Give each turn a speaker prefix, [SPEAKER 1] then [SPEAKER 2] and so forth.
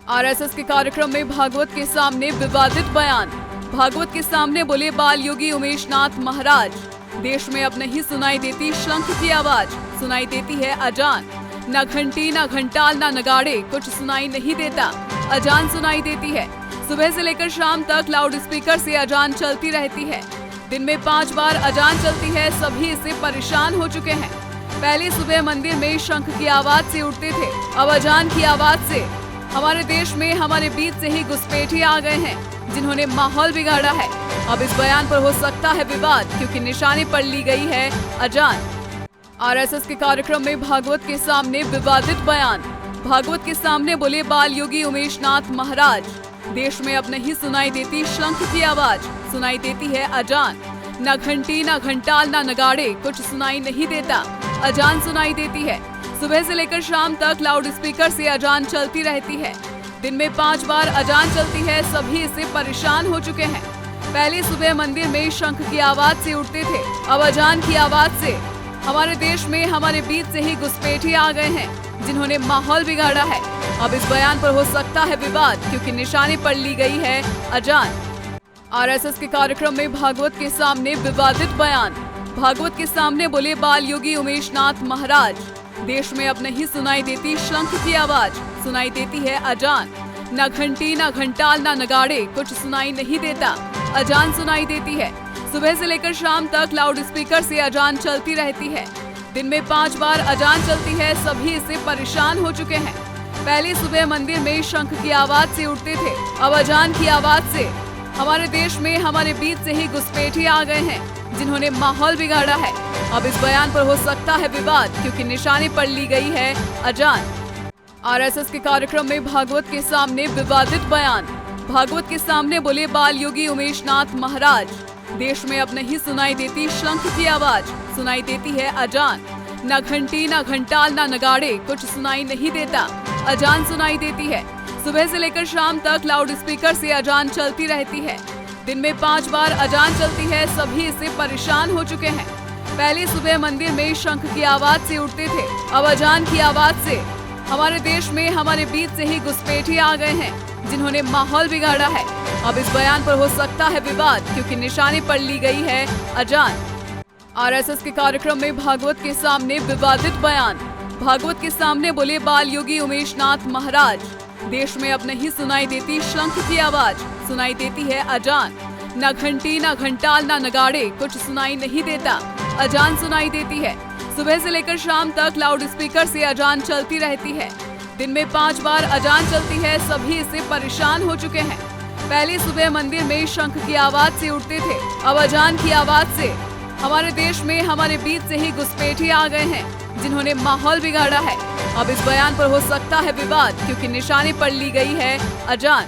[SPEAKER 1] RSS के कार्यक्रम में भागवत के सामने विवादित बयान। भागवत के सामने बोले बाल योगी उमेश नाथ महाराज। देश में अब नहीं सुनाई देती शंख की आवाज, सुनाई देती है अजान। न घंटी न घंटाल न नगाड़े, कुछ सुनाई नहीं देता, अजान सुनाई देती है। सुबह से लेकर शाम तक लाउड स्पीकर से अजान चलती रहती है। दिन में 5 बार अजान चलती है। सभी इससे परेशान हो चुके हैं। पहले सुबह मंदिर में शंख की आवाज से उठते थे, अब अजान की आवाज से। हमारे देश में हमारे बीच से ही घुसपैठिए आ गए हैं, जिन्होंने माहौल बिगाड़ा है। अब इस बयान पर हो सकता है विवाद, क्योंकि निशाने पर ली गई है अजान। आरएसएस के कार्यक्रम में भागवत के सामने विवादित बयान। भागवत के सामने बोले बाल योगी उमेश नाथ महाराज। देश में अब नहीं सुनाई देती शंख की आवाज, सुनाई देती है अजान। न घंटी न घंटाल न नगाड़े, कुछ सुनाई नहीं देता, अजान सुनाई देती है। सुबह से लेकर शाम तक लाउड स्पीकर से अजान चलती रहती है। दिन में 5 बार अजान चलती है। सभी इससे परेशान हो चुके हैं। पहले सुबह मंदिर में शंख की आवाज से उठते थे, अब अजान की आवाज से। हमारे देश में हमारे बीच से ही घुसपैठिए आ गए हैं, जिन्होंने माहौल बिगाड़ा है। अब इस बयान पर हो सकता है विवाद, क्योंकि निशाने पर ली गई है अजान। आरएसएस के कार्यक्रम में भागवत के सामने विवादित बयान। भागवत के सामने बोले बाल योगी उमेश नाथ महाराज। देश में अब नहीं सुनाई देती शंख की आवाज, सुनाई देती है अजान। न घंटी न घंटाल न नगाड़े, कुछ सुनाई नहीं देता, अजान सुनाई देती है। सुबह से लेकर शाम तक लाउड स्पीकर से अजान चलती रहती है। दिन में 5 बार अजान चलती है। सभी इससे परेशान हो चुके हैं। पहले सुबह मंदिर में शंख की आवाज से उठते थे, अब अजान की आवाज से। हमारे देश में हमारे बीच से ही घुसपैठिए आ गए हैं, जिन्होंने माहौल बिगाड़ा है। अब इस बयान पर हो सकता है विवाद, क्योंकि निशाने पर ली गई है अजान। आरएसएस के कार्यक्रम में भागवत के सामने विवादित बयान। भागवत के सामने बोले बाल योगी उमेश नाथ महाराज। देश में अब नहीं सुनाई देती शंख की आवाज, सुनाई देती है अजान। न घंटी न घंटाल न नगाड़े, कुछ सुनाई नहीं देता, अजान सुनाई देती है। सुबह से लेकर शाम तक लाउड स्पीकर से अजान चलती रहती है। दिन में 5 बार अजान चलती है। सभी इससे परेशान हो चुके हैं। पहले सुबह मंदिर में शंख की आवाज से उठते थे, अब अजान की आवाज से। हमारे देश में हमारे बीच से ही घुसपैठिए आ गए हैं, जिन्होंने माहौल बिगाड़ा है। अब इस बयान पर हो सकता है विवाद, क्योंकि निशाने पर ली गई है अजान। आरएसएस के कार्यक्रम में भागवत के सामने विवादित बयान। भागवत के सामने बोले बाल योगी उमेश नाथ महाराज। देश में अब नहीं सुनाई देती शंख की आवाज, सुनाई देती है अजान। न घंटी न घंटाल न नगाड़े, कुछ सुनाई नहीं देता, अजान सुनाई देती है। सुबह से लेकर शाम तक लाउड स्पीकर से अजान चलती रहती है। दिन में 5 बार अजान चलती है। सभी इससे परेशान हो चुके हैं। पहले सुबह मंदिर में शंख की आवाज से उठते थे, अब अजान की आवाज से। हमारे देश में हमारे बीच से ही घुसपैठिए आ गए हैं, जिन्होंने माहौल बिगाड़ा है। अब इस बयान पर हो सकता है विवाद, क्योंकि निशाने पर ली गई है अजान।